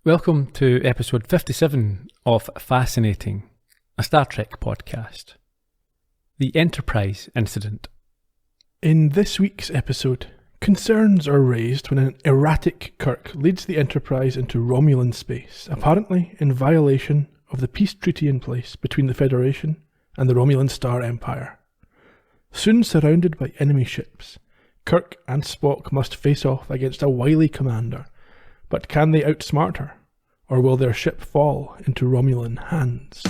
Welcome to episode 57 of Fascinating, a Star Trek podcast. The Enterprise Incident. In this week's episode, concerns are raised when an erratic Kirk leads the Enterprise into Romulan space, apparently in violation of the peace treaty in place between the Federation and the Romulan Star Empire. Soon surrounded by enemy ships, Kirk and Spock must face off against a wily commander. But can they outsmart her, or will their ship fall into Romulan hands?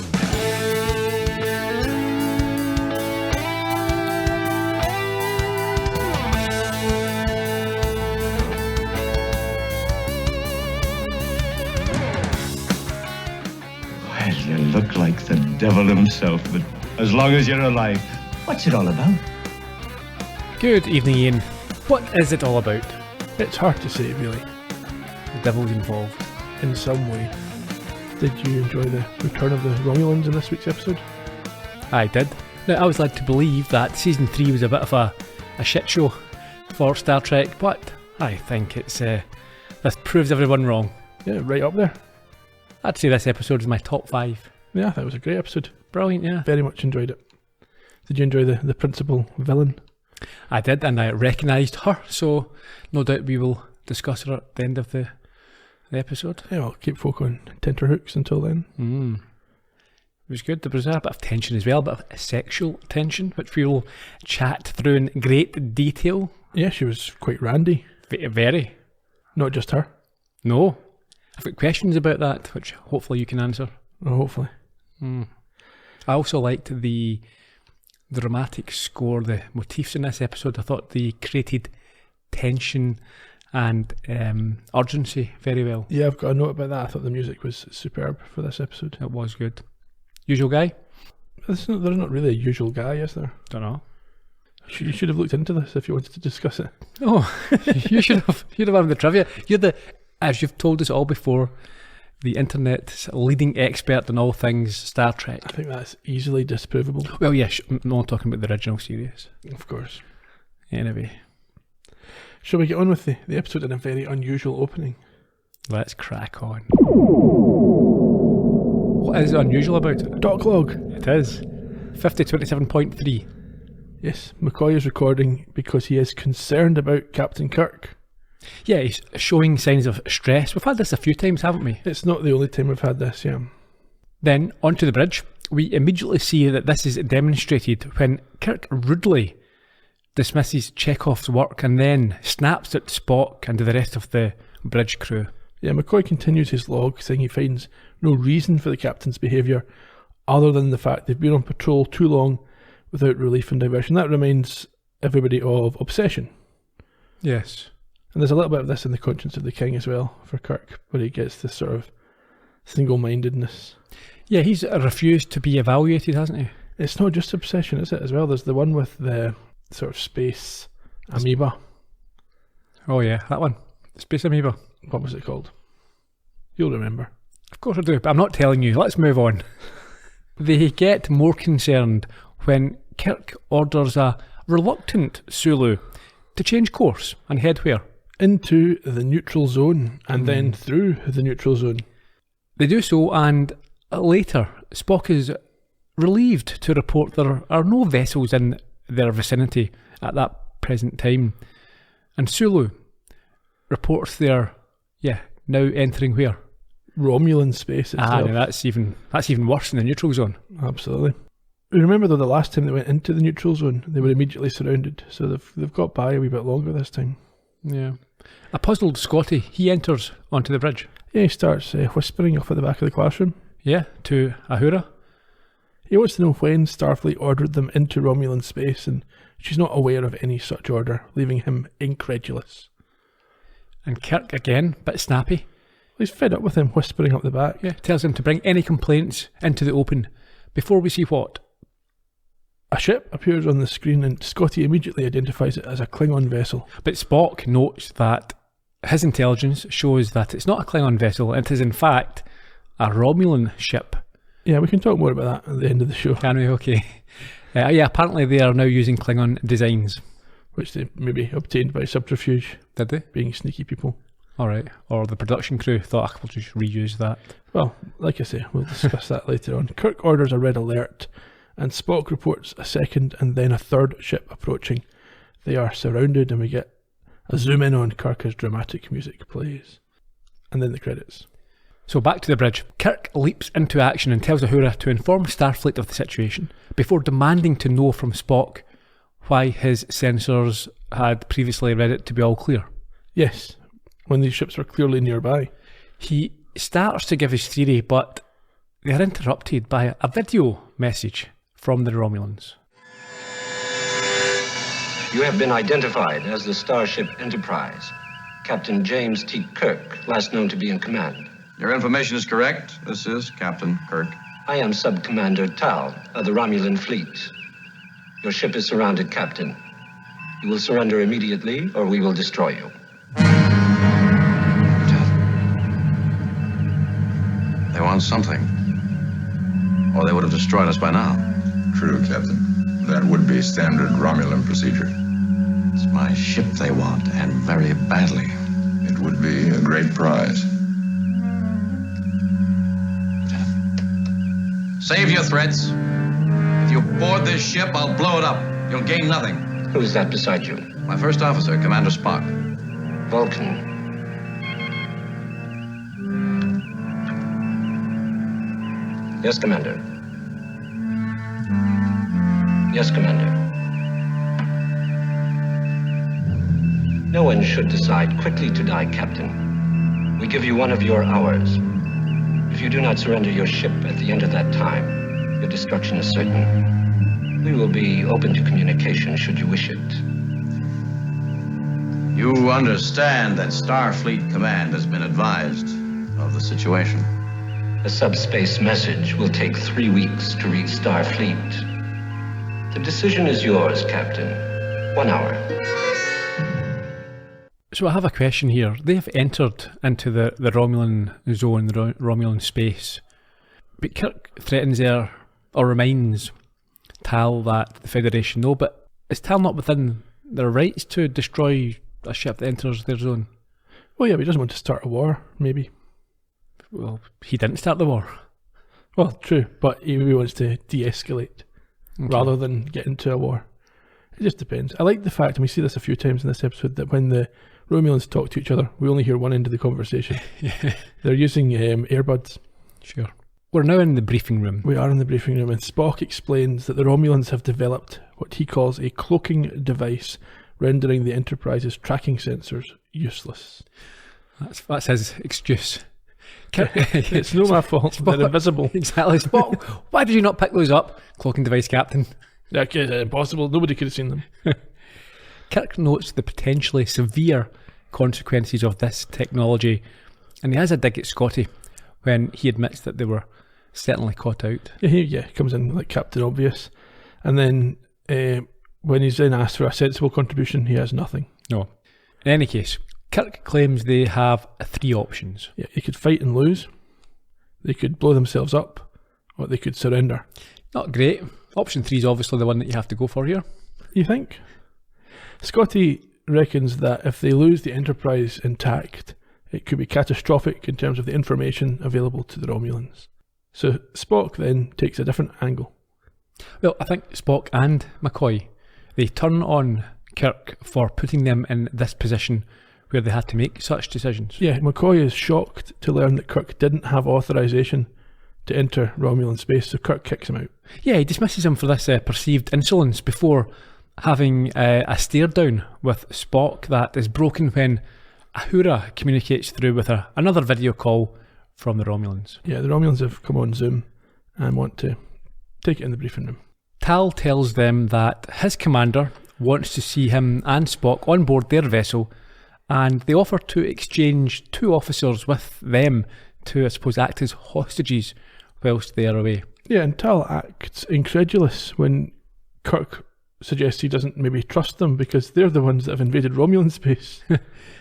Well, you look like the devil himself, but as long as you're alive, what's it all about? Good evening, Ian. What is it all about? It's hard to say, really. The devil's involved. In some way. Did you enjoy the return of the Romulans in this week's episode? I did. Now, I was led to believe that season 3 was a bit of a shit show for Star Trek, but I think this proves everyone wrong. Yeah, right up there. I'd say this episode is my top 5. Yeah, that was a great episode. Brilliant, yeah. Very much enjoyed it. Did you enjoy the principal villain? I did, and I recognised her, so no doubt we will discuss her at the end of the episode. Yeah, I'll keep folk on tenterhooks until then. It was good. There was a bit of tension as well, a bit of sexual tension, which we will chat through in great detail. Yeah, she was quite randy. Very. Not just her. No. I've got questions about that, which hopefully you can answer. Oh, hopefully. I also liked the dramatic score, the motifs in this episode. I thought they created tension and urgency very well. Yeah, I've got a note about that. I thought the music was superb for this episode. It was good. Usual guy? There's not really a usual guy, is there? Don't know. You should have looked into this if you wanted to discuss it. Oh, you should have. You'd have had the trivia. You're as you've told us all before, the internet's leading expert on all things Star Trek. I think that's easily disprovable. Well, yeah, no, I'm talking about the original series. Of course. Anyway. Shall we get on with the episode in a very unusual opening? Let's crack on. What is unusual about it? Doc log. It is. 5027.3. Yes, McCoy is recording because he is concerned about Captain Kirk. Yeah, he's showing signs of stress. We've had this a few times, haven't we? It's not the only time we've had this, yeah. Then, onto the bridge, we immediately see that this is demonstrated when Kirk rudely dismisses Chekhov's work and then snaps at Spock and the rest of the bridge crew. Yeah, McCoy continues his log, saying he finds no reason for the captain's behaviour other than the fact they've been on patrol too long without relief and diversion. That reminds everybody of obsession. Yes. And there's a little bit of this in The Conscience of the King as well for Kirk, where he gets this sort of single-mindedness. Yeah, he's refused to be evaluated, hasn't he? It's not just obsession, is it, as well? There's the one with the sort of space amoeba. Oh yeah, that one. Space amoeba. What was it called? You'll remember. Of course I do, but I'm not telling you. Let's move on. They get more concerned when Kirk orders a reluctant Sulu to change course and head where? Into the neutral zone, and then through the neutral zone. They do so, and later Spock is relieved to report there are no vessels in their vicinity at that present time. And Sulu reports they're now entering where? Romulan space itself. No, that's even worse than the neutral zone. Absolutely. Remember though, the last time they went into the neutral zone, they were immediately surrounded, so they've got by a wee bit longer this time. Yeah. A puzzled Scotty, he enters onto the bridge. Yeah, he starts whispering off at the back of the classroom. Yeah, to Ahura. He wants to know when Starfleet ordered them into Romulan space, and she's not aware of any such order, leaving him incredulous. And Kirk again, bit snappy. Well, he's fed up with him whispering up the back. Yeah, tells him to bring any complaints into the open before we see what? A ship appears on the screen, and Scotty immediately identifies it as a Klingon vessel. But Spock notes that his intelligence shows that it's not a Klingon vessel, it is in fact a Romulan ship. Yeah, we can talk more about that at the end of the show. Can we? Okay. Apparently they are now using Klingon designs. Which they maybe obtained by subterfuge. Did they? Being sneaky people. Alright. Or the production crew thought, we'll just reuse that. Well, like I say, we'll discuss that later on. Kirk orders a red alert, and Spock reports a second and then a third ship approaching. They are surrounded, and we get a zoom in on Kirk as dramatic music plays. And then the credits. So back to the bridge. Kirk leaps into action and tells Uhura to inform Starfleet of the situation before demanding to know from Spock why his sensors had previously read it to be all clear. Yes, when these ships were clearly nearby. He starts to give his theory, but they are interrupted by a video message from the Romulans. You have been identified as the Starship Enterprise. Captain James T. Kirk, last known to be in command. Your information is correct. This is Captain Kirk. I am Sub-Commander Tal of the Romulan fleet. Your ship is surrounded, Captain. You will surrender immediately, or we will destroy you. They want something. Or they would have destroyed us by now. True, Captain. That would be standard Romulan procedure. It's my ship they want, and very badly. It would be a great prize. Save your threats. If you board this ship, I'll blow it up. You'll gain nothing. Who is that beside you? My first officer, Commander Spock. Vulcan. Yes, Commander. Yes, Commander. No one should decide quickly to die, Captain. We give you 1 of your hours. If you do not surrender your ship at the end of that time, your destruction is certain. We will be open to communication should you wish it. You understand that Starfleet Command has been advised of the situation. A subspace message will take 3 weeks to reach Starfleet. The decision is yours, Captain. 1 hour. So I have a question here. They've entered into the Romulan zone, the Romulan space. But Kirk threatens there, or reminds Tal that the Federation know, but is Tal not within their rights to destroy a ship that enters their zone? Well, yeah, but he doesn't want to start a war, maybe. Well, he didn't start the war. Well, true, but he wants to de-escalate rather than get into a war. It just depends. I like the fact, and we see this a few times in this episode, that when the Romulans talk to each other, we only hear one end of the conversation. Yeah. They're using earbuds. Sure. We're now in the briefing room. We are in the briefing room, and Spock explains that the Romulans have developed what he calls a cloaking device, rendering the Enterprise's tracking sensors useless. That's his excuse. It's no my fault. Spock, they're invisible. Exactly. Spock, why did you not pick those up? Cloaking device, Captain. Okay, impossible. Nobody could have seen them. Kirk notes the potentially severe consequences of this technology, and he has a dig at Scotty when he admits that they were certainly caught out. Yeah, he comes in like Captain Obvious, and then when he's then asked for a sensible contribution, he has nothing. No. In any case, Kirk claims they have 3 options. Yeah, they could fight and lose, they could blow themselves up, or they could surrender. Not great. Option 3 is obviously the one that you have to go for here. You think? Scotty reckons that if they lose the Enterprise intact, it could be catastrophic in terms of the information available to the Romulans. So Spock then takes a different angle. Well, I think Spock and McCoy, they turn on Kirk for putting them in this position where they had to make such decisions. Yeah, McCoy is shocked to learn that Kirk didn't have authorization to enter Romulan space, so Kirk kicks him out. Yeah, he dismisses him for this perceived insolence before having a stare down with Spock that is broken when Uhura communicates through with another video call from the Romulans. Yeah, the Romulans have come on Zoom and want to take it in the briefing room. Tal tells them that his commander wants to see him and Spock on board their vessel, and they offer to exchange 2 officers with them to, I suppose, act as hostages whilst they are away. Yeah, and Tal acts incredulous when Kirk suggests he doesn't maybe trust them because they're the ones that have invaded Romulan space.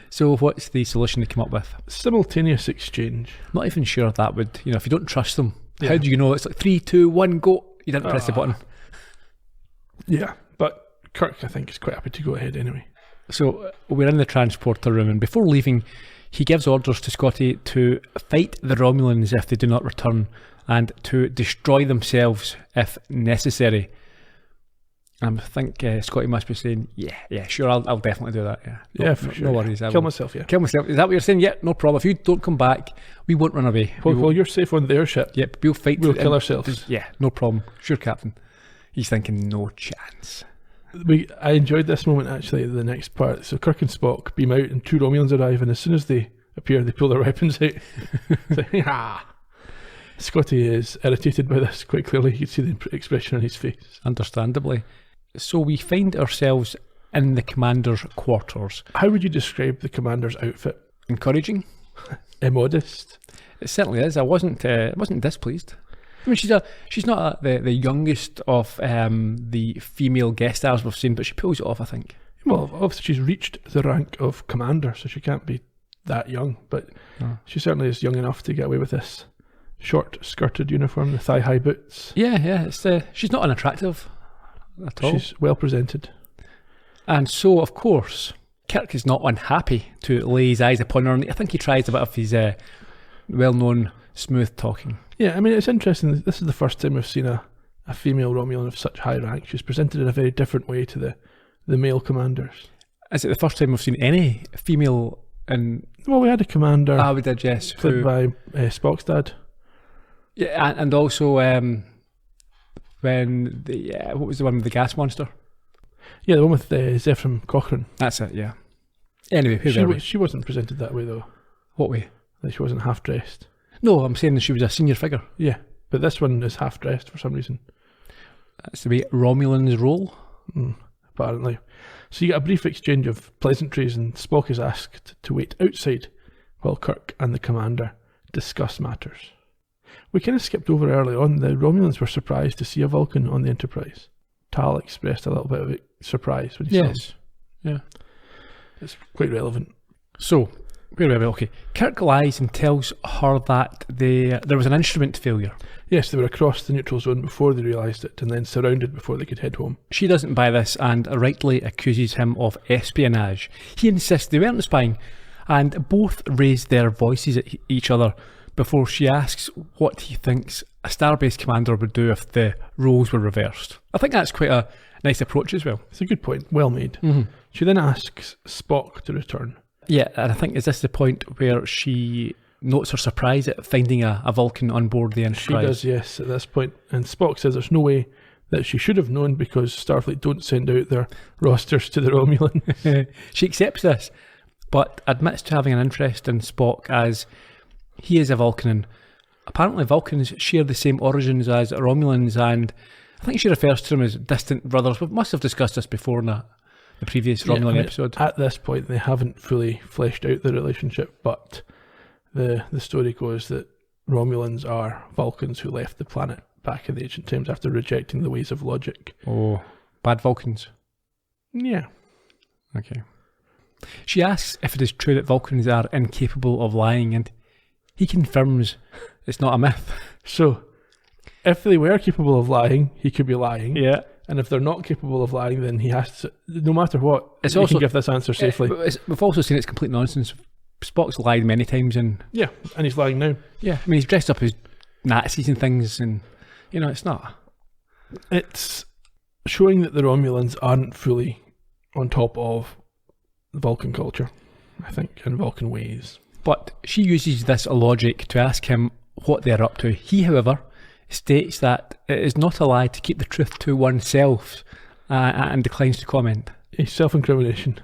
So what's the solution to come up with? Simultaneous exchange. Not even sure that would, if you don't trust them, how do you know? It's like 3, 2, 1, go. You didn't press the button. Yeah, but Kirk, I think, is quite happy to go ahead anyway. So we're in the transporter room, and before leaving, He gives orders to Scotty to fight the Romulans if they do not return, and to destroy themselves if necessary. I think Scotty must be saying, yeah, sure, I'll definitely do that. Yeah, for sure. No worries. Kill myself, yeah. Kill myself. Is that what you're saying? Yeah, no problem. If you don't come back, we won't run away. Well, you're safe on their ship. Yep, we'll fight. We'll kill ourselves. Yeah, no problem. Sure, Captain. He's thinking, no chance. I enjoyed this moment, actually, the next part. So Kirk and Spock beam out and 2 Romulans arrive, and as soon as they appear, they pull their weapons out. Scotty is irritated by this quite clearly. You can see the expression on his face. Understandably. So we find ourselves in the commander's quarters. How would you describe the commander's outfit? Encouraging. Immodest. It certainly is. I wasn't displeased. I mean, she's not the youngest of the female guest stars we've seen, but she pulls it off, I think. Well, obviously she's reached the rank of commander, so she can't be that young, but she certainly is young enough to get away with this short skirted uniform, the thigh high boots. Yeah. She's not unattractive at all. She's well presented. And so, of course, Kirk is not unhappy to lay his eyes upon her, and I think he tries a bit of his well-known smooth talking. Yeah, I mean, it's interesting. This is the first time we've seen a female Romulan of such high rank. She's presented in a very different way to the male commanders. Is it the first time we've seen any female in... Well, we had a commander. We did, yes. Played by Spock's dad. Yeah, and also when what was the one with the gas monster? Yeah, the one with Zephyr Cochrane. That's it, yeah. Anyway, she wasn't presented that way, though. What way? Like she wasn't half-dressed. No, I'm saying that she was a senior figure. Yeah, but this one is half-dressed for some reason. That's the way Romulans roll. Apparently. So you get a brief exchange of pleasantries, and Spock is asked to wait outside while Kirk and the commander discuss matters. We kind of skipped over early on. The Romulans were surprised to see a Vulcan on the Enterprise. Tal expressed a little bit of surprise when he saw him. Yeah. It's quite relevant. So, okay. Kirk lies and tells her that there was an instrument failure. Yes, they were across the neutral zone before they realised it, and then surrounded before they could head home. She doesn't buy this and rightly accuses him of espionage. He insists they weren't spying, and both raise their voices at each other before she asks what he thinks a starbase commander would do if the roles were reversed. I think that's quite a nice approach as well. It's a good point, well made. Mm-hmm. She then asks Spock to return. Yeah, and I think, is this the point where she notes her surprise at finding a Vulcan on board the Enterprise? She does, yes, at this point. And Spock says there's no way that she should have known because Starfleet don't send out their rosters to the Romulans. She accepts this, but admits to having an interest in Spock as he is a Vulcan, and apparently Vulcans share the same origins as Romulans, and I think she refers to them as distant brothers. We must have discussed this before in the previous Romulan episode. At this point, they haven't fully fleshed out the relationship, but the story goes that Romulans are Vulcans who left the planet back in the ancient times after rejecting the ways of logic. Oh, bad Vulcans. Yeah. Okay. She asks if it is true that Vulcans are incapable of lying, and he confirms it's not a myth. So, if they were capable of lying, he could be lying. Yeah. And if they're not capable of lying, then he has to, no matter what, he can give this answer safely. We've also seen it's complete nonsense. Spock's lied many times, and yeah, and he's lying now. Yeah, I mean, he's dressed up as Nazis and things, and it's not. It's showing that the Romulans aren't fully on top of Vulcan culture, I think, and Vulcan ways. But she uses this logic to ask him what they're up to. He, however, states that it is not a lie to keep the truth to oneself, and declines to comment. A self-incrimination.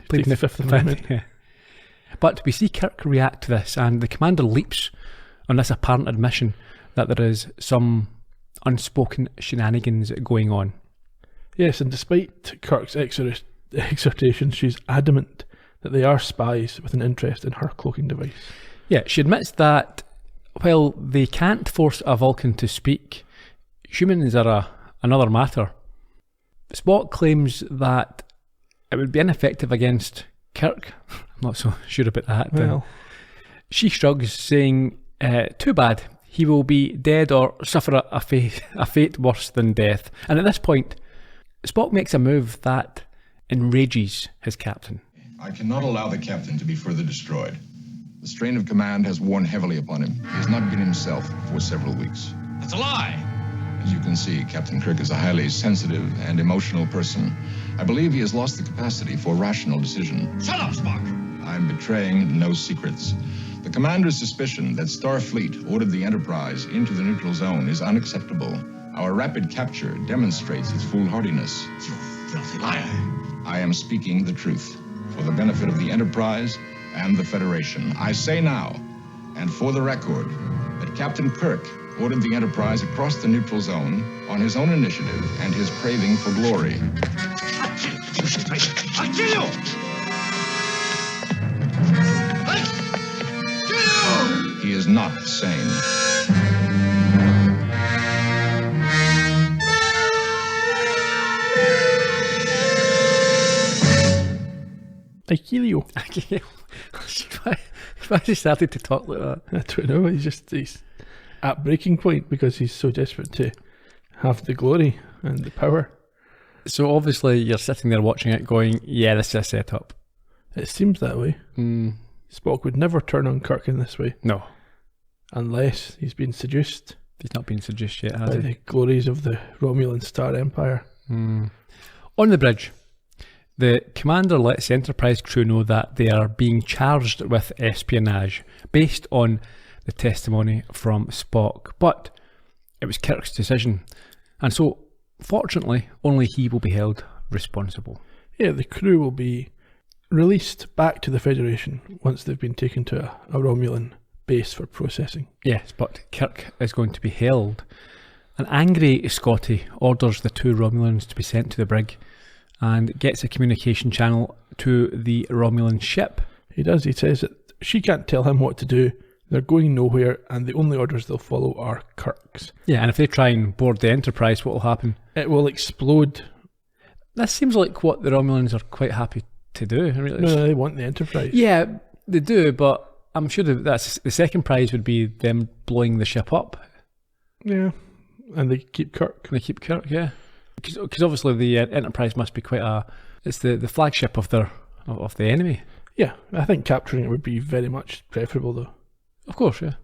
Pleading the Fifth Amendment. Yeah. But we see Kirk react to this, and the commander leaps on this apparent admission that there is some unspoken shenanigans going on. Yes, and despite Kirk's exhortations, she's adamant that they are spies with an interest in her cloaking device. Yeah, she admits that while they can't force a Vulcan to speak, humans are another matter. Spock claims that it would be ineffective against Kirk. I'm not so sure about that. Well, she shrugs, saying, too bad, he will be dead or suffer a fate worse than death. And at this point, Spock makes a move that enrages his captain. I cannot allow the captain to be further destroyed. The strain of command has worn heavily upon him. He has not been himself for several weeks. That's a lie. As you can see, Captain Kirk is a highly sensitive and emotional person. I believe he has lost the capacity for rational decision. Shut up, Spock. I'm betraying no secrets. The commander's suspicion that Starfleet ordered the Enterprise into the neutral zone is unacceptable. Our rapid capture demonstrates its foolhardiness. You filthy liar. I am speaking the truth for the benefit of the Enterprise and the Federation. I say now, and for the record, that Captain Kirk ordered the Enterprise across the neutral zone on his own initiative and his craving for glory. I'll kill you, you traitor. I'll kill you! I'll kill you! He is not sane. Achilleo. Why has he started to talk like that? I don't know. He's at breaking point because he's so desperate to have the glory and the power. So obviously you're sitting there watching it going, yeah, this is a setup. It seems that way. Spock would never turn on Kirk in this way. No. Unless he's been seduced. He's not been seduced yet, has by he? the glories of the Romulan Star Empire. On the bridge, the commander lets the Enterprise crew know that they are being charged with espionage based on the testimony from Spock. But it was Kirk's decision, and so, fortunately, only he will be held responsible. Yeah, the crew will be released back to the Federation once they've been taken to a Romulan base for processing. Yes, but Kirk is going to be held. An angry Scotty orders the two Romulans to be sent to the brig and gets a communication channel to the Romulan ship. He does. He says that she can't tell him what to do. They're going nowhere, and the only orders they'll follow are Kirk's. Yeah, and if they try and board the Enterprise, what will happen? It will explode. This seems like what the Romulans are quite happy to do. Really. No, they want the Enterprise. Yeah, they do, but I'm sure that's the second prize would be them blowing the ship up. Yeah, and they keep Kirk. They keep Kirk, yeah. Because obviously the Enterprise must be it's the flagship of the enemy. Yeah, I think capturing it would be very much preferable, though. Of course, yeah.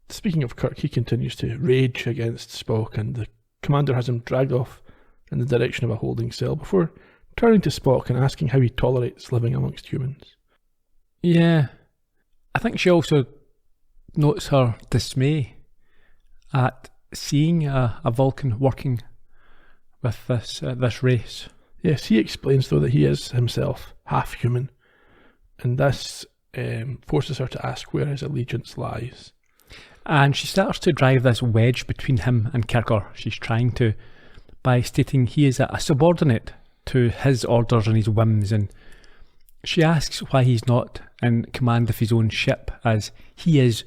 Speaking of Kirk, he continues to rage against Spock, and the commander has him dragged off in the direction of a holding cell before turning to Spock and asking how he tolerates living amongst humans. Yeah. I think she also notes her dismay at seeing a Vulcan working with this race. Yes, he explains, though, that he is himself half human, and this forces her to ask where his allegiance lies. And she starts to drive this wedge between him and Kirk, or she's trying to, by stating he is a subordinate to his orders and his whims, and she asks why he's not in command of his own ship, as he is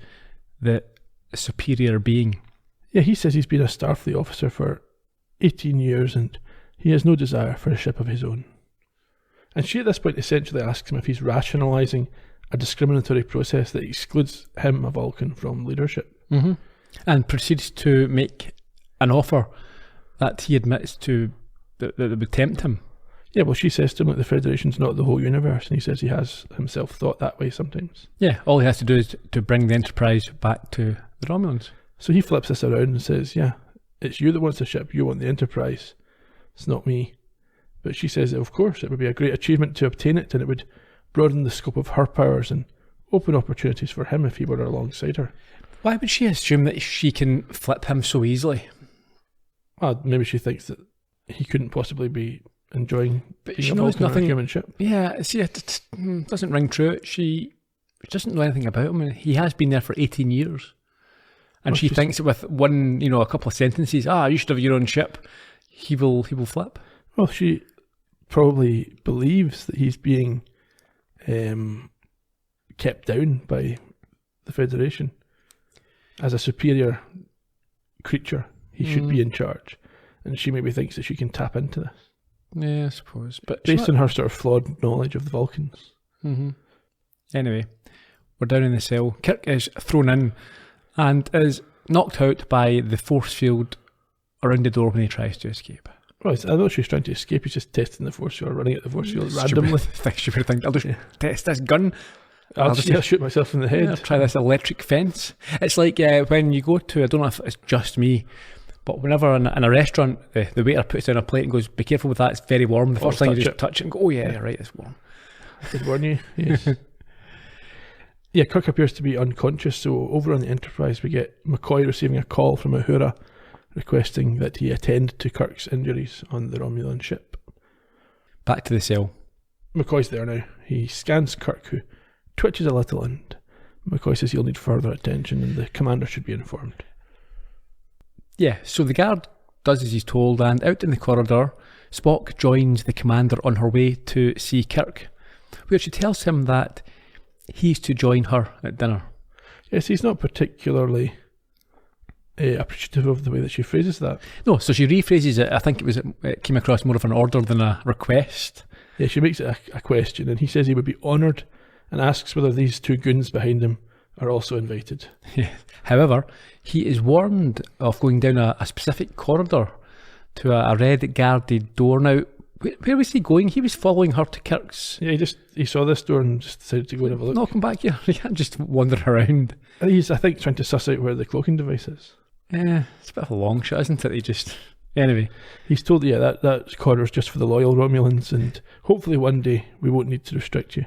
the superior being. Yeah, he says he's been a Starfleet officer for 18 years and he has no desire for a ship of his own. And she at this point essentially asks him if he's rationalising a discriminatory process that excludes him, a Vulcan, from leadership. Mm-hmm. And proceeds to make an offer that he admits to that would tempt him. Yeah, well, she says to him that the Federation's not the whole universe, and he says he has himself thought that way sometimes. Yeah, all he has to do is to bring the Enterprise back to the Romulans. So he flips this around and says, yeah, it's you that wants the ship, you want the Enterprise. It's not me. But she says that, of course, it would be a great achievement to obtain it, and it would broaden the scope of her powers and open opportunities for him if he were alongside her. Why would she assume that she can flip him so easily? Well, maybe she thinks that he couldn't possibly be enjoying but being she a knows Vulcan nothing. or a human ship. Yeah, see, it doesn't ring true. She doesn't know anything about him. He has been there for 18 years. And Well, she thinks that with one, a couple of sentences, you should have your own ship, he will flip. Well, she probably believes that he's being kept down by the Federation. As a superior creature, he should be in charge. And she maybe thinks that she can tap into this. Yeah, I suppose. But Based on her sort of flawed knowledge of the Vulcans. Mm-hmm. Anyway, we're down in the cell. Kirk is thrown in and is knocked out by the force field around the door when he tries to escape. Well, I know she's trying to escape. He's just testing the force field, running at the force field randomly. Stupid thing. I'll just test this gun. I'll shoot myself in the head. Yeah, try this electric fence. It's like when you go to, I don't know if it's just me, but whenever in a restaurant, the waiter puts down a plate and goes, "Be careful with that, it's very warm." The first thing you just touch it and go, "Oh yeah, right, it's warm." I did warn you. Yes. Yeah, Kirk appears to be unconscious, so over on the Enterprise we get McCoy receiving a call from Uhura requesting that he attend to Kirk's injuries on the Romulan ship. Back to the cell. McCoy's there now. He scans Kirk, who twitches a little, and McCoy says he'll need further attention and the commander should be informed. Yeah, so the guard does as he's told, and out in the corridor, Spock joins the commander on her way to see Kirk, where she tells him that he's to join her at dinner. Yes, he's not particularly appreciative of the way that she phrases that. No, so she rephrases it. I think it came across more of an order than a request. Yeah, she makes it a question, and he says he would be honoured and asks whether these two goons behind him are also invited. Yeah. However, he is warned of going down a specific corridor to a red guarded door. Now, where was he going? He was following her to Kirk's. Yeah, he saw this door and just decided to go and have a look. No, come back here. You can't just wander around. He's, I think, trying to suss out where the cloaking device is. Yeah, it's a bit of a long shot, isn't it? He just... Anyway. He's told, that corridor's just for the loyal Romulans, and hopefully one day we won't need to restrict you.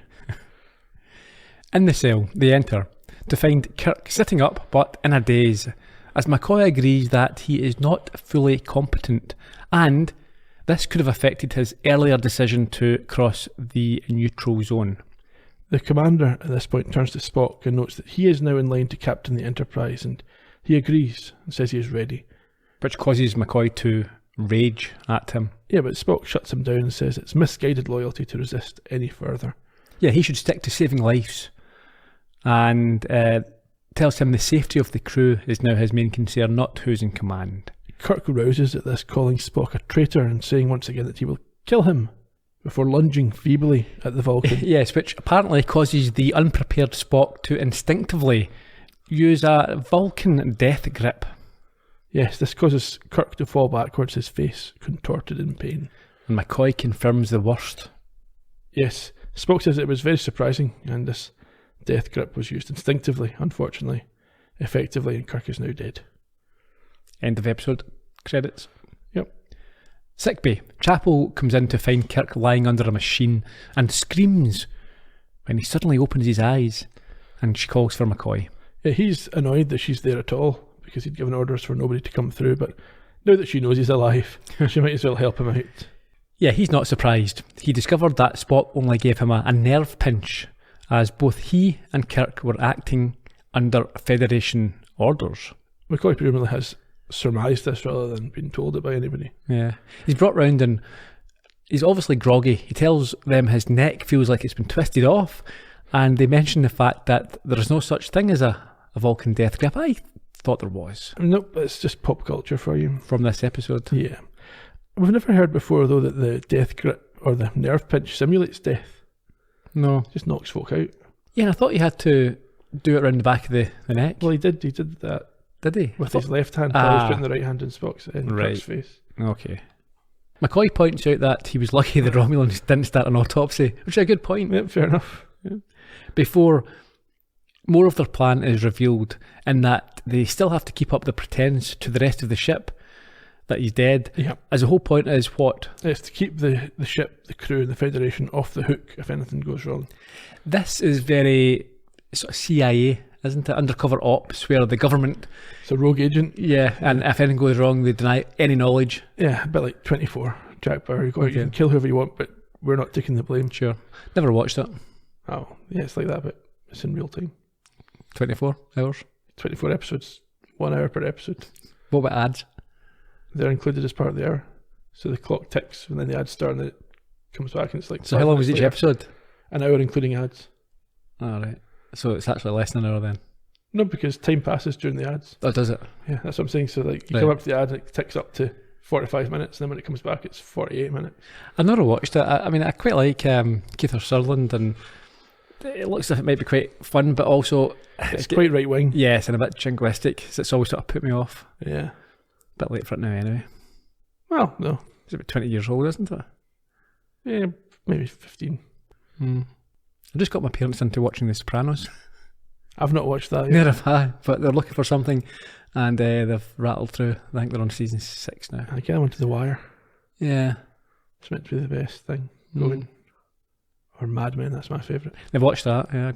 In the cell, they enter to find Kirk sitting up but in a daze, as McCoy agrees that he is not fully competent, and this could have affected his earlier decision to cross the neutral zone. The commander at this point turns to Spock and notes that he is now in line to captain the Enterprise, and he agrees and says he is ready. Which causes McCoy to rage at him. Yeah, but Spock shuts him down and says it's misguided loyalty to resist any further. Yeah, he should stick to saving lives, and tells him the safety of the crew is now his main concern, not who's in command. Kirk rouses at this, calling Spock a traitor and saying once again that he will kill him before lunging feebly at the Vulcan. Yes, which apparently causes the unprepared Spock to instinctively use a Vulcan death grip. Yes, this causes Kirk to fall backwards, his face contorted in pain. And McCoy confirms the worst. Yes, Spock says it was very surprising, and this death grip was used instinctively, unfortunately, effectively, and Kirk is now dead. End of episode. Credits. Yep. Sickbay. Chapel comes in to find Kirk lying under a machine and screams when he suddenly opens his eyes, and she calls for McCoy. Yeah, he's annoyed that she's there at all, because he'd given orders for nobody to come through, but now that she knows he's alive, she might as well help him out. Yeah, he's not surprised. He discovered that Spock only gave him a nerve pinch, as both he and Kirk were acting under Federation orders. McCoy presumably has surmised this rather than been told it by anybody. Yeah. He's brought round and he's obviously groggy. He tells them his neck feels like it's been twisted off, and they mention the fact that there is no such thing as a Vulcan death grip. I thought there was. Nope, it's just pop culture for you. From this episode. Yeah. We've never heard before, though, that the death grip or the nerve pinch simulates death. No. It just knocks folk out. Yeah, and I thought he had to do it around the back of the neck. Well, he did that. Did he? With his left hand, while he was putting the right hand in Kirk's face. Okay. McCoy points out that he was lucky the Romulans didn't start an autopsy, which is a good point. Yep, fair enough. Yeah. Before more of their plan is revealed, in that they still have to keep up the pretense to the rest of the ship that he's dead. Yep. As the whole point is what? It's to keep the ship, the crew, and the Federation off the hook if anything goes wrong. This is very sort of CIA, isn't it? Undercover ops, where the government... It's a rogue agent. Yeah, and if anything goes wrong, they deny any knowledge. Yeah, a bit like 24, Jack Bauer. You can kill whoever you want, but we're not taking the blame. Sure. Never watched it. Oh, yeah, it's like that, but it's in real time. 24 hours? 24 episodes, 1 hour per episode. What about ads? They're included as part of the hour. So the clock ticks, and then the ads start, and then it comes back, and it's like... So how long was each episode? An hour, including ads. Oh, right. So it's actually less than an hour then? No, because time passes during the ads. Oh, does it? Yeah, that's what I'm saying. So like, you come up to the ad, and it ticks up to 45 minutes, and then when it comes back, it's 48 minutes. I've never watched it. I mean, I quite like Kiefer Sutherland, and it looks like it might be quite fun, but also... It's quite right-wing. Yes, and a bit jingoistic, so it's always sort of put me off. Yeah. A bit late for it now, anyway. Well, no. It's about 20 years old, isn't it? Yeah, maybe 15. I just got my parents into watching The Sopranos. I've not watched that yet. Neither have I, but they're looking for something, and they've rattled through. I think they're on season 6 now. I get them onto The Wire. Yeah. It's meant to be the best thing going. Or Mad Men, that's my favourite. They've watched that. Yeah,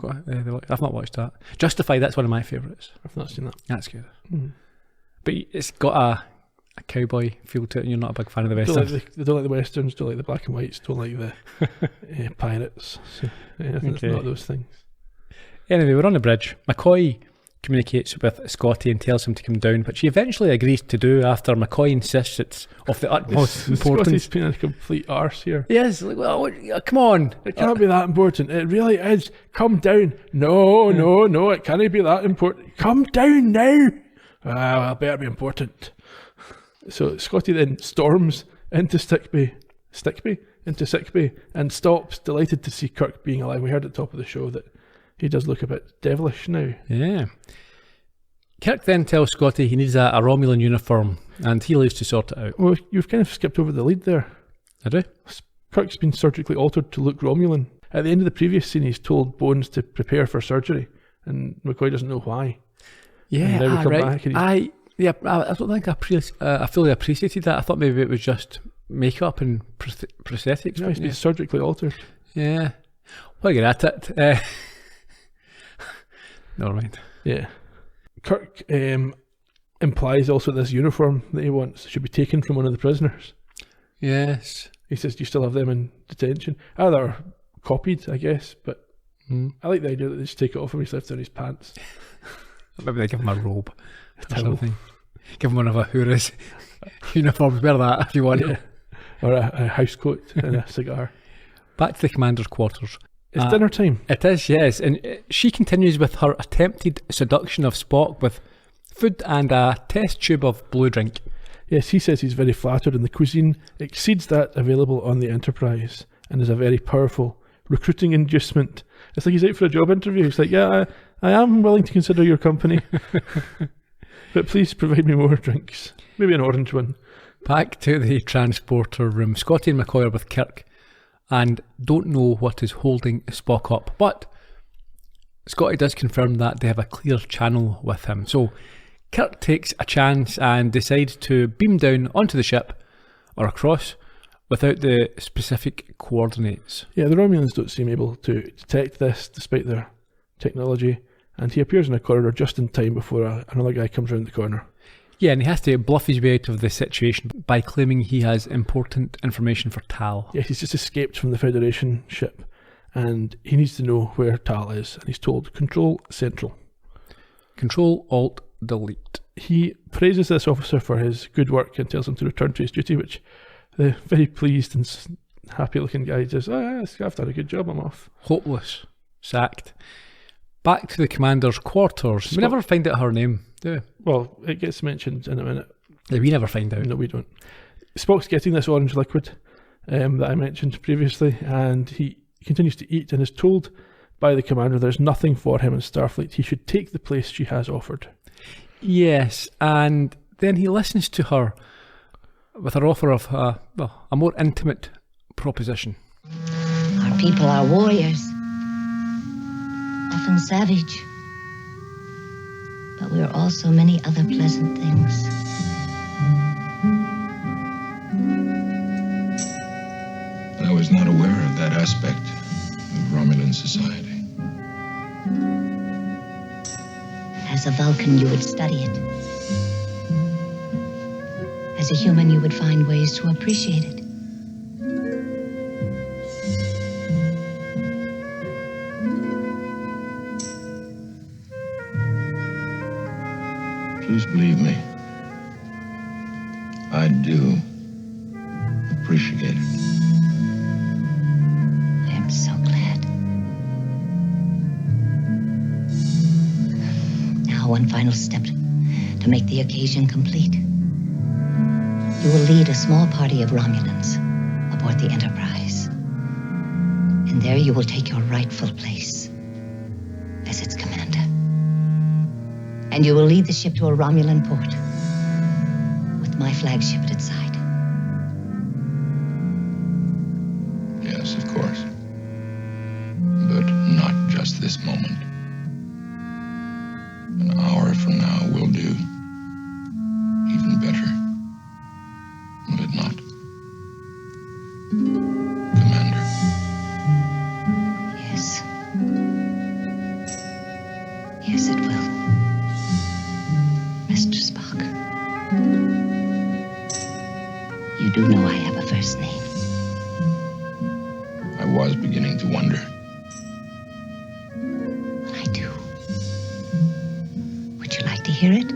I've not watched that. Justified, that's one of my favourites. I've not seen that. That's good. But it's got a cowboy feel to it, and you're not a big fan of the They westerns. don't like the westerns, don't like the black and whites, don't like the pirates. So, I think it's not those things. Anyway, we're on the bridge. McCoy communicates with Scotty and tells him to come down, which he eventually agrees to do after McCoy insists it's of the utmost importance. Scotty's being a complete arse here. Yes, like, well, come on. It can't be that important. It really is. Come down. No, it can't be that important. Come down now. Well, it better be important. So Scotty then storms into sickbay, and stops, delighted to see Kirk being alive. We heard at the top of the show that he does look a bit devilish now. Yeah. Kirk then tells Scotty he needs a Romulan uniform, and he leaves to sort it out. Well, you've kind of skipped over the lead there. I do? Kirk's been surgically altered to look Romulan. At the end of the previous scene, he's told Bones to prepare for surgery, and McCoy doesn't know why. Yeah, and now we come right. back and I don't think I fully appreciated that. I thought maybe it was just makeup and prosthetics. No, he's been surgically altered. Yeah. Well, you're at it. Never mind. Yeah. Kirk implies also this uniform that he wants should be taken from one of the prisoners. Yes. He says, do you still have them in detention? Either copied, I guess, but I like the idea that they just take it off him, he's left in his pants. Maybe they give him a robe or something. Give him one of a Hoorah's uniforms. Wear that if you want. Yeah. Or a house coat and a cigar. Back to the commander's quarters. It's dinner time. It is, yes. And she continues with her attempted seduction of Spock with food and a test tube of blue drink. Yes, he says he's very flattered and the cuisine exceeds that available on the Enterprise and is a very powerful recruiting inducement. It's like he's out for a job interview. He's like, yeah, I am willing to consider your company. But please provide me more drinks. Maybe an orange one. Back to the transporter room. Scotty and McCoy are with Kirk and don't know what is holding Spock up. But Scotty does confirm that they have a clear channel with him. So Kirk takes a chance and decides to beam down onto the ship or across without the specific coordinates. Yeah, the Romulans don't seem able to detect this despite their technology. And he appears in a corridor just in time before another guy comes around the corner. Yeah, and he has to bluff his way out of the situation by claiming he has important information for Tal. Yeah, he's just escaped from the Federation ship and he needs to know where Tal is. And he's told, Control Central. Control, Alt, Delete. He praises this officer for his good work and tells him to return to his duty, which the very pleased and happy looking guy says, oh yes, I've done a good job, I'm off. Hopeless. Sacked. Back to the commander's quarters. We never find out her name, do we? Well, it gets mentioned in a minute. Yeah, we never find out. No, we don't. Spock's getting this orange liquid that I mentioned previously, and he continues to eat and is told by the commander there's nothing for him in Starfleet. He should take the place she has offered. Yes, and then he listens to her with her offer of a more intimate proposition. Our people are warriors, often savage, but we are also many other pleasant things. I was not aware of that aspect of Romulan society. As a Vulcan, you would study it. As a human, you would find ways to appreciate it. Please believe me. I do appreciate it. I am so glad. Now, one final step to make the occasion complete. You will lead a small party of Romulans aboard the Enterprise. And there you will take your rightful place as its commander. And you will lead the ship to a Romulan port with my flagship at its side. Yes, of course. But do. Even better. Will it not? Commander. Yes. Yes, it will. Mr. Spock. You do know I have a first name. I was beginning to wonder. I do. Would you like to hear it?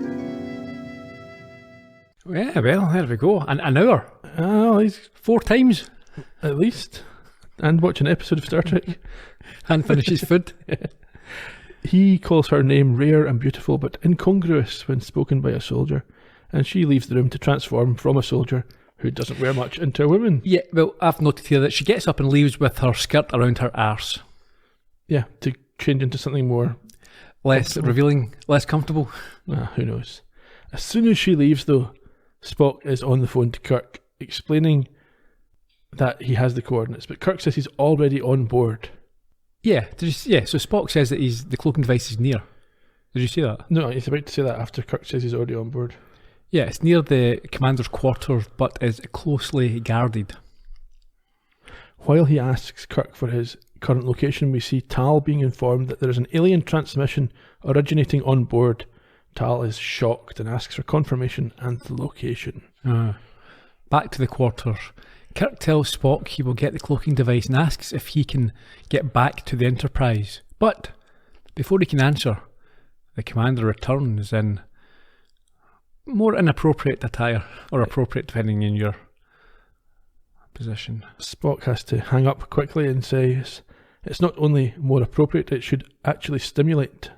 Yeah, well, there we go. An hour. Oh, he's 4 times. at least. And watch an episode of Star Trek. And finishes food. He calls her name rare and beautiful, but incongruous when spoken by a soldier. And she leaves the room to transform from a soldier who doesn't wear much into a woman. Yeah, well, I've noted here that she gets up and leaves with her skirt around her arse. Yeah, to change into something more Less revealing, less comfortable. who knows. As soon as she leaves, though, Spock is on the phone to Kirk, explaining that he has the coordinates, but Kirk says he's already on board. Yeah, so Spock says that the cloaking device is near. Did you see that? No, he's about to say that after Kirk says he's already on board. Yeah, it's near the commander's quarters, but is closely guarded. While he asks Kirk for his current location, we see Tal being informed that there is an alien transmission originating on board. Tal is shocked and asks for confirmation and the location. Back to the quarters. Kirk tells Spock he will get the cloaking device and asks if he can get back to the Enterprise. But before he can answer, the commander returns in more inappropriate attire, or appropriate depending on your position. Spock has to hang up quickly and says it's not only more appropriate, it should actually stimulate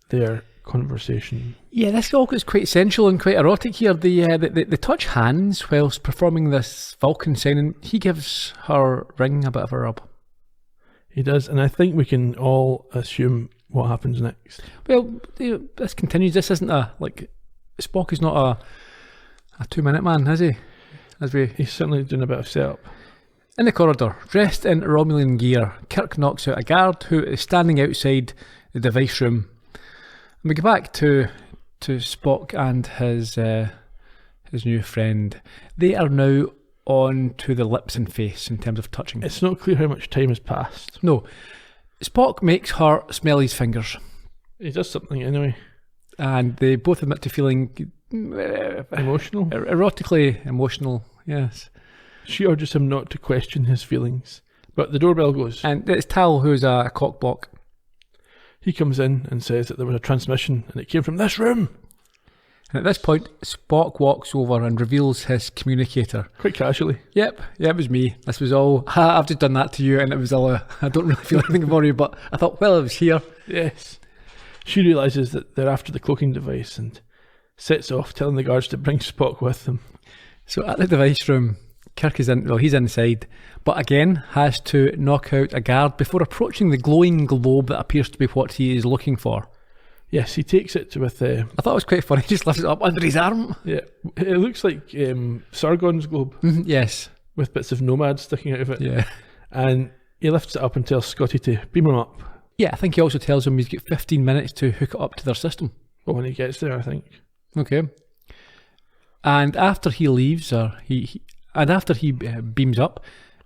their conversation. Yeah, this all gets quite sensual and quite erotic here. They touch hands whilst performing this Vulcan sign, and he gives her ring a bit of a rub. He does, and I think we can all assume what happens next. Well, this continues. This isn't Spock is not a 2-minute man, is he? He's certainly doing a bit of setup. In the corridor, dressed in Romulan gear, Kirk knocks out a guard who is standing outside the device room. And we go back to Spock and his new friend. They are now on to the lips and face in terms of touching. It's not clear how much time has passed. No. Spock makes her smell his fingers. He does something anyway. And they both admit to feeling Emotional? Erotically emotional, yes. She urges him not to question his feelings, but the doorbell goes. And it's Tal who's a cockblock. He comes in and says that there was a transmission and it came from this room. And at this point, Spock walks over and reveals his communicator. Quite casually. Yep, it was me. This was all, I've just done that to you, and it was all, I don't really feel anything for you, but I thought, well, it was here. Yes. She realises that they're after the cloaking device and sets off, telling the guards to bring Spock with them. So at the device room, Kirk is he's inside, but again has to knock out a guard before approaching the glowing globe that appears to be what he is looking for. Yes, he takes it with... I thought it was quite funny, he just lifts it up under his arm. Yeah, it looks like Sargon's globe. Yes. With bits of Nomad sticking out of it. Yeah. And he lifts it up and tells Scotty to beam him up. Yeah, I think he also tells him he's got 15 minutes to hook it up to their system. Well, when he gets there, I think. Okay. And after he leaves, after he beams up,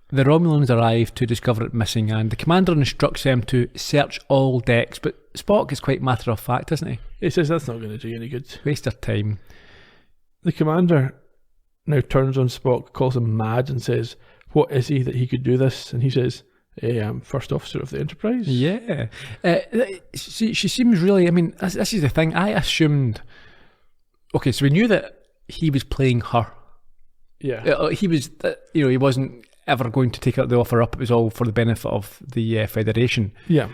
the Romulans arrive to discover it missing, and the commander instructs them to search all decks, but Spock is quite matter of fact, isn't he? He says that's not going to do any good. Waste their time. The commander now turns on Spock, calls him mad, and says, what is he that he could do this? And he says, I'm first officer of the Enterprise. Yeah. She seems really, I mean, this is the thing, I assumed... Okay, so we knew that he was playing her. Yeah. He was, he wasn't ever going to take the offer up. It was all for the benefit of the Federation. Yeah.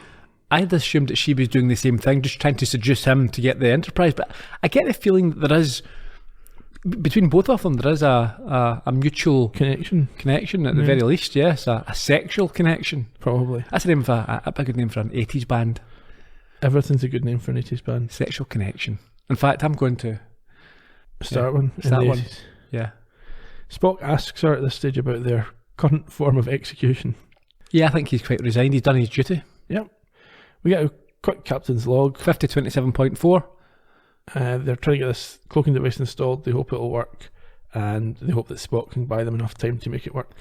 I had assumed that she was doing the same thing, just trying to seduce him to get the Enterprise. But I get the feeling that there is, between both of them, there is a mutual connection at the very least. Yes, a sexual connection. Probably. That's a name for a good name for an 80s band. Everything's a good name for an 80s band. Sexual connection. In fact, I'm going to start one. Start one. Yeah. Spock asks her at this stage about their current form of execution. Yeah, I think he's quite resigned. He's done his duty. Yep. We get a quick captain's log. 5027.4. They're trying to get this cloaking device installed. They hope it'll work, and they hope that Spock can buy them enough time to make it work.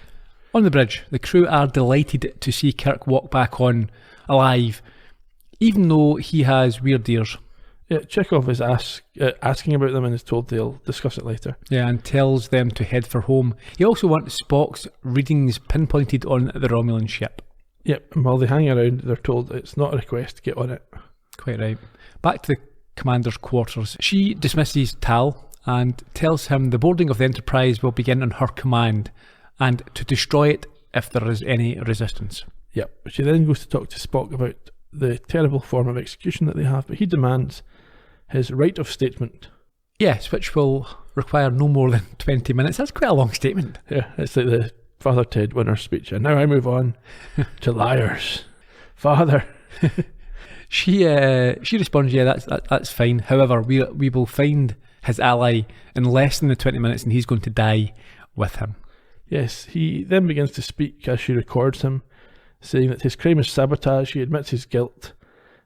On the bridge, the crew are delighted to see Kirk walk back on alive, even though he has weird ears. Yeah, Chekhov is asking about them and is told they'll discuss it later. Yeah, and tells them to head for home. He also wants Spock's readings pinpointed on the Romulan ship. Yep, and while they hang around, they're told it's not a request, get on it. Quite right. Back to the commander's quarters. She dismisses Tal and tells him the boarding of the Enterprise will begin on her command, and to destroy it if there is any resistance. Yep, she then goes to talk to Spock about the terrible form of execution that they have, but he demands his right of statement. Yes, which will require no more than 20 minutes. That's quite a long statement. Yeah, it's like the Father Ted Winner speech. And now I move on to liars. Father. She responds, yeah, that's fine. However, we will find his ally in less than the 20 minutes and he's going to die with him. Yes, he then begins to speak as she records him, saying that his crime is sabotage. He admits his guilt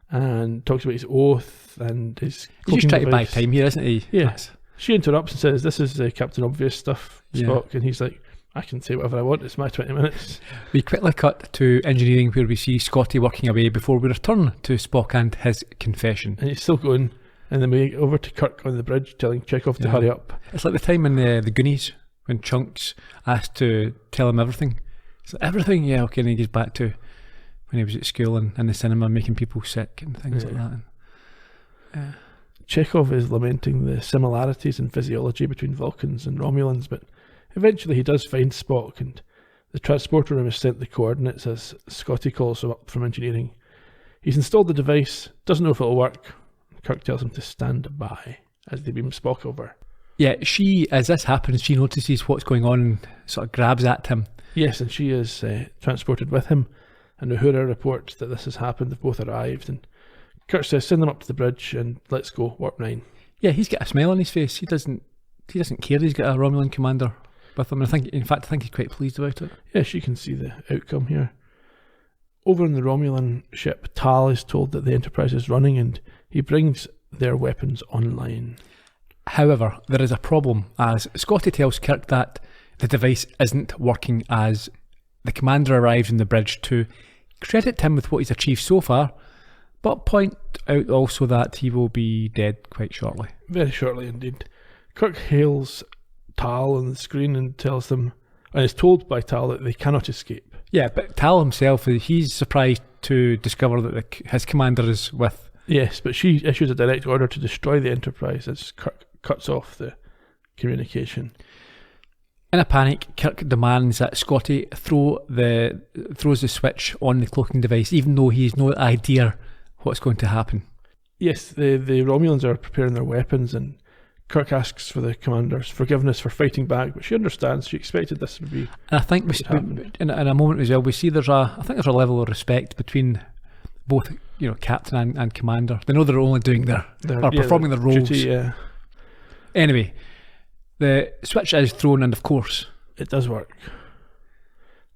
and talks about his oath and his He's just trying to buy time here, isn't he? Yes. She interrupts and says, this is Captain Obvious stuff, Spock. Yeah. And he's like, I can say whatever I want, it's my 20 minutes. We quickly cut to engineering where we see Scotty working away before we return to Spock and his confession. And he's still going, and then we get over to Kirk on the bridge telling Chekhov to hurry up. It's like the time in the Goonies when Chunks asked to tell him everything. He's like, everything? Yeah, okay, and he goes back to when he was at school and in the cinema making people sick and things like that. And, Chekhov is lamenting the similarities in physiology between Vulcans and Romulans, but eventually he does find Spock, and the transporter room is sent the coordinates as Scotty calls him up from engineering. He's installed the device, doesn't know if it'll work. Kirk tells him to stand by as they beam Spock over. Yeah, as this happens, she notices what's going on and sort of grabs at him. Yes, and she is transported with him, and Uhura reports that this has happened. They've both arrived, and Kirk says, send them up to the bridge and let's go, warp 9. Yeah, he's got a smile on his face. He doesn't care he's got a Romulan commander with him. I think he's quite pleased about it. Yeah, she can see the outcome here. Over on the Romulan ship, Tal is told that the Enterprise is running and he brings their weapons online. However, there is a problem as Scotty tells Kirk that the device isn't working as the commander arrives on the bridge to credit him with what he's achieved so far, but point out also that he will be dead quite shortly. Very shortly indeed. Kirk hails Tal on the screen and tells them, and is told by Tal that they cannot escape. Yeah, but Tal himself, he's surprised to discover that his commander is with... Yes, but she issues a direct order to destroy the Enterprise as Kirk cuts off the communication. In a panic, Kirk demands that Scotty throws the switch on the cloaking device, even though he has no idea what's going to happen. Yes, the Romulans are preparing their weapons, and Kirk asks for the commander's forgiveness for fighting back, but she understands. She expected this would be. And I think in a moment as well, we see there's a level of respect between both, captain and commander. They know they're only doing performing their roles. Duty, yeah. Anyway, the switch is thrown, and of course, it does work.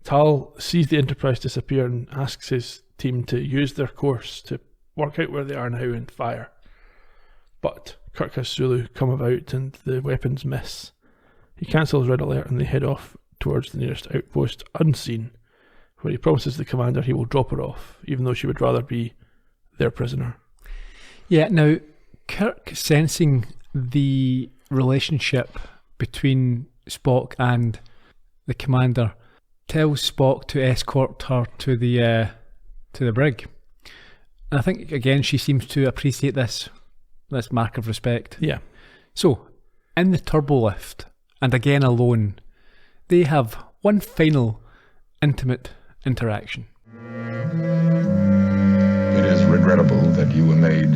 Tal sees the Enterprise disappear and asks his team to use their course to work out where they are now and fire. But Kirk has Sulu come about and the weapons miss. He cancels red alert and they head off towards the nearest outpost unseen, where he promises the commander he will drop her off, even though she would rather be their prisoner. Yeah, now, Kirk, sensing the relationship between Spock and the commander, tells Spock to escort her to the brig. And I think, again, she seems to appreciate this mark of respect. Yeah. So, in the turbo lift, and again alone, they have one final intimate interaction. It is regrettable that you were made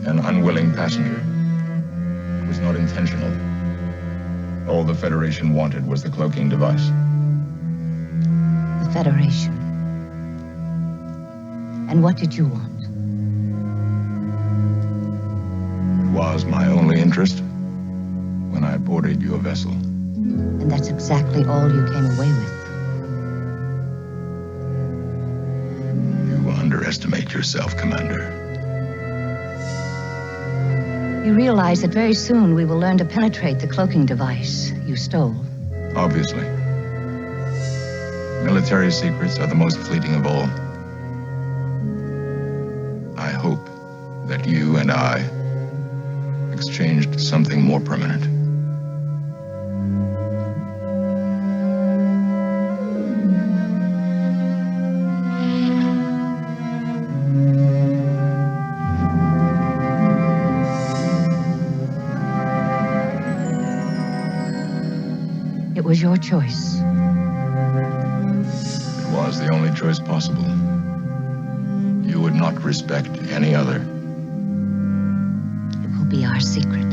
an unwilling passenger. It was not intentional. All the Federation wanted was the cloaking device. The Federation. And what did you want? It was my only interest when I boarded your vessel. And that's exactly all you came away with. You underestimate yourself, Commander. You realize that very soon we will learn to penetrate the cloaking device you stole. Obviously. Military secrets are the most fleeting of all. I hope that you and I exchanged something more permanent. It was your choice. It was the only choice possible. You would not respect any other. It will be our secret.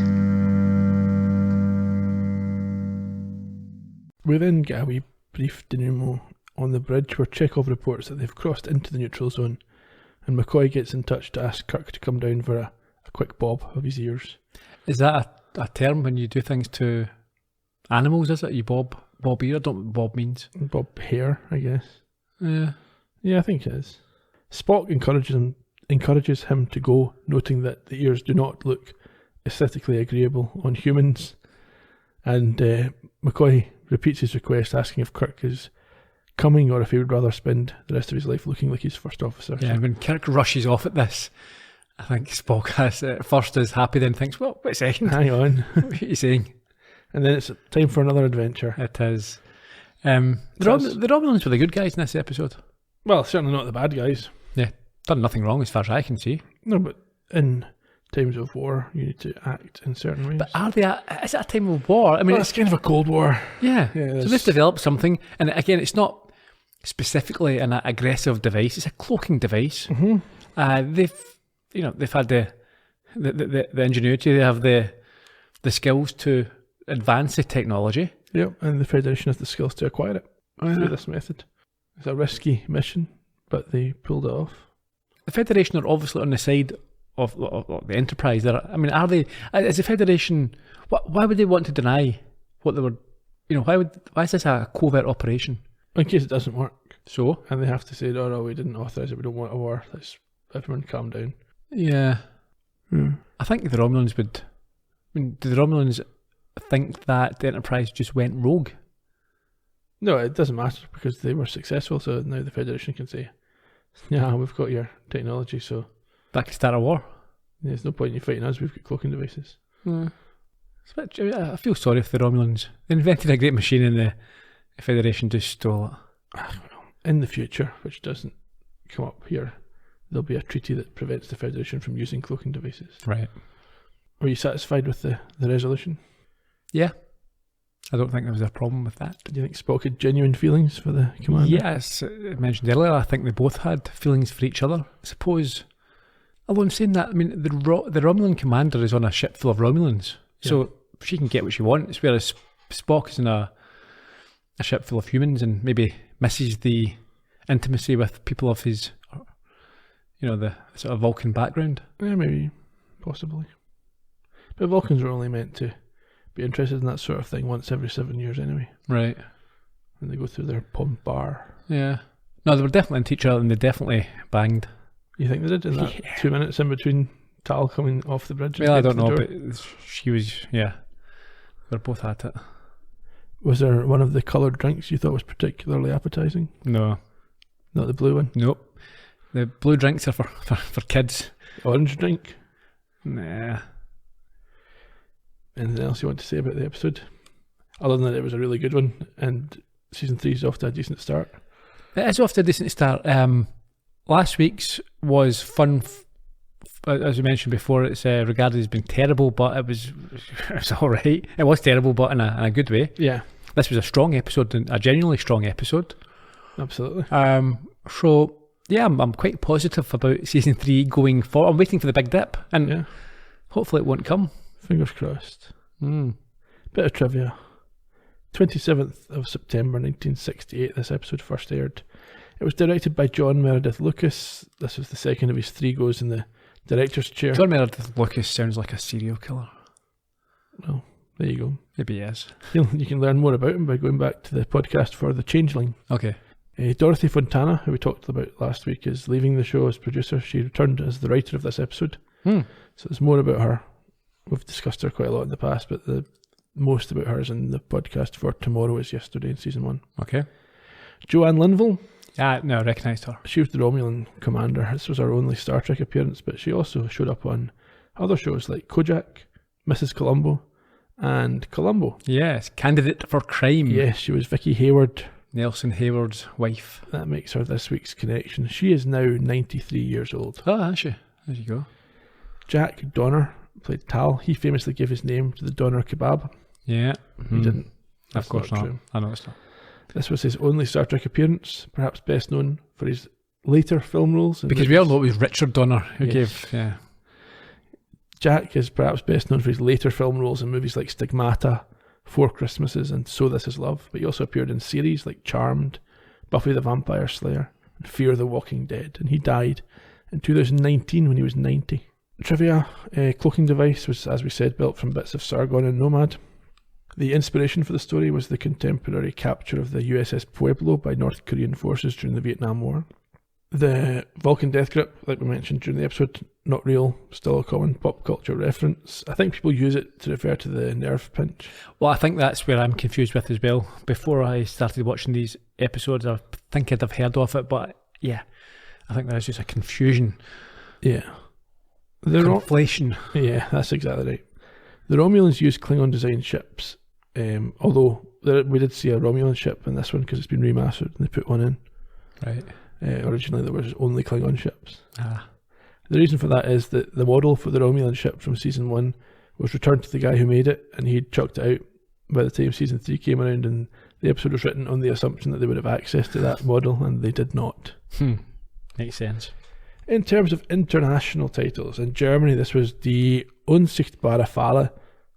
We then get a wee brief denouement on the bridge where Chekhov reports that they've crossed into the neutral zone, and McCoy gets in touch to ask Kirk to come down for a quick bob of his ears. Is that a term when you do things to animals, is it? You bob ear? I don't know what bob means. Bob hair, I guess. Yeah. Yeah, I think it is. Spock encourages him to go, noting that the ears do not look aesthetically agreeable on humans. And McCoy repeats his request, asking if Kirk is coming or if he would rather spend the rest of his life looking like his first officer. Yeah, when Kirk rushes off at this, I think Spock has at first is happy, then thinks, well, wait a second. Hang on. What are you saying? And then it's time for another adventure. It is. The Romulans were the good guys in this episode. Well, certainly not the bad guys. Yeah, done nothing wrong as far as I can see. No, but in times of war, you need to act in certain ways. But are they? Is it a time of war? I mean, well, it's kind of a Cold War. Yeah. Yeah, So they've developed something, and again, it's not specifically an aggressive device. It's a cloaking device. Mm-hmm. They've had the ingenuity. They have the skills to advance the technology. Yep, and the Federation has the skills to acquire it through this method. It's a risky mission, but they pulled it off. The Federation are obviously on the side of the Enterprise. I mean, are they? As the Federation, why would they want to deny what they were? Why is this a covert operation? In case it doesn't work. So? And they have to say, no, we didn't authorise it, we don't want a war. Let's everyone calm down. Yeah. I think the Romulans would... I mean, do the Romulans think that the Enterprise just went rogue? No, it doesn't matter because they were successful, so now the Federation can say, yeah, we've got your technology, so... That could start a war. There's no point in you fighting us, we've got cloaking devices. I feel sorry for the Romulans. They invented a great machine and the Federation just stole it. I don't know. In the future, which doesn't come up here, there'll be a treaty that prevents the Federation from using cloaking devices. Right. Were you satisfied with the resolution? Yeah. I don't think there was a problem with that. Do you think Spock had genuine feelings for the commander? Yes, I mentioned earlier, I think they both had feelings for each other. I suppose, although I'm saying that, I mean, the Romulan Commander is on a ship full of Romulans, so she can get what she wants, whereas Spock is in a ship full of humans and maybe misses the intimacy with people of his, the sort of Vulcan background. Yeah, maybe, possibly. But Vulcans were only meant to be interested in that sort of thing once every 7 years anyway. Right. When they go through their bar. Yeah. No, they were definitely into each other and they definitely banged. You think they did in that 2 minutes in between Tal coming off the bridge? Well, I don't know, but she was, yeah. They're both at it. Was there one of the coloured drinks you thought was particularly appetising? No. Not the blue one? Nope. The blue drinks are for kids. Orange drink? Nah. Anything else you want to say about the episode? Other than that it was a really good one and season 3 is off to a decent start. It is off to a decent start. Last week's was fun. As we mentioned before, it's regarded as being terrible, but it was alright. It was terrible, but in a good way. Yeah. This was a strong episode, a genuinely strong episode. Absolutely. So, yeah, I'm quite positive about season 3 going forward. I'm waiting for the big dip, and hopefully it won't come. Fingers crossed. Bit of trivia. 27th of September 1968, this episode first aired. It was directed by John Meredith Lucas. This was the second of his 3 goes in the director's chair. John Meredith Lucas sounds like a serial killer. Well, there you go. Maybe he is. You can learn more about him by going back to the podcast for The Changeling. Okay. Dorothy Fontana, who we talked about last week, is leaving the show as producer. She returned as the writer of this episode. So there's more about her We've discussed her quite a lot in the past, but the most about her is in the podcast for Tomorrow Is Yesterday in season 1. Okay. Joanne Linville. Yeah, no, I recognised her. She was the Romulan Commander. This was her only Star Trek appearance, but she also showed up on other shows like Kojak, Mrs. Columbo, and Columbo. Yes, candidate for crime. Yes, she was Vicky Hayward. Nelson Hayward's wife. That makes her this week's connection. She is now 93 years old. Oh, is she? There you go. Jack Donner played Tal. He famously gave his name to the Donner kebab. Yeah. He didn't. Of course not. True. I know it's not. This was his only Star Trek appearance, perhaps best known for his later film roles. Because we all know it was Richard Donner who gave... Yeah. Jack is perhaps best known for his later film roles in movies like Stigmata, Four Christmases, and So This Is Love, but he also appeared in series like Charmed, Buffy the Vampire Slayer, and Fear the Walking Dead, and he died in 2019 when he was 90. Trivia, cloaking device was, as we said, built from bits of Sargon and Nomad. The inspiration for the story was the contemporary capture of the USS Pueblo by North Korean forces during the Vietnam War. The Vulcan death grip, like we mentioned during the episode, not real, still a common pop culture reference. I think people use it to refer to the nerve pinch. Well, I think that's where I'm confused with as well. Before I started watching these episodes, I think I'd have heard of it, but yeah, I think there's just a confusion. Yeah. Conflation. Yeah, that's exactly right. The Romulans used Klingon-designed ships, although we did see a Romulan ship in this one because it's been remastered and they put one in. Right. Originally there was only Klingon ships. Ah. The reason for that is that the model for the Romulan ship from season 1 was returned to the guy who made it, and he'd chucked it out by the time season 3 came around, and the episode was written on the assumption that they would have access to that model, and they did not. Makes sense. In terms of international titles, in Germany this was Die Unsichtbare Falle,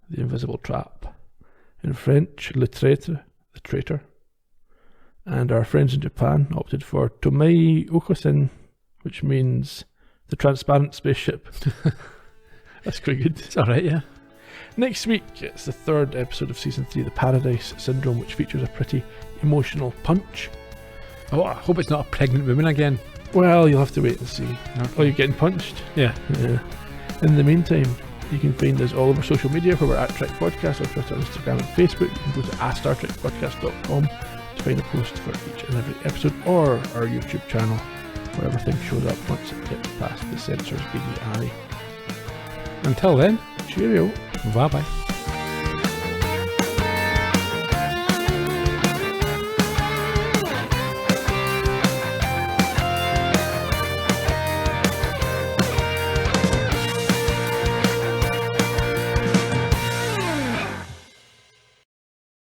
The Invisible Trap. In French, Le Traitre, The Traitor. And our friends in Japan opted for Tomei Okosen, which means the transparent spaceship. That's quite good. It's alright, yeah. Next week, it's the third episode of season 3, The Paradise Syndrome, which features a pretty emotional punch. Oh, I hope it's not a pregnant woman again. Well, you'll have to wait and see. Okay. Oh, you're getting punched? Yeah. In the meantime, you can find us all over social media, where we're at Trek Podcast on Twitter, Instagram and Facebook. You can go to astartrekpodcast.com to find a post for each and every episode, or our YouTube channel, where everything shows up once it gets past the censor's beady eye. Until then, cheerio. bye bye.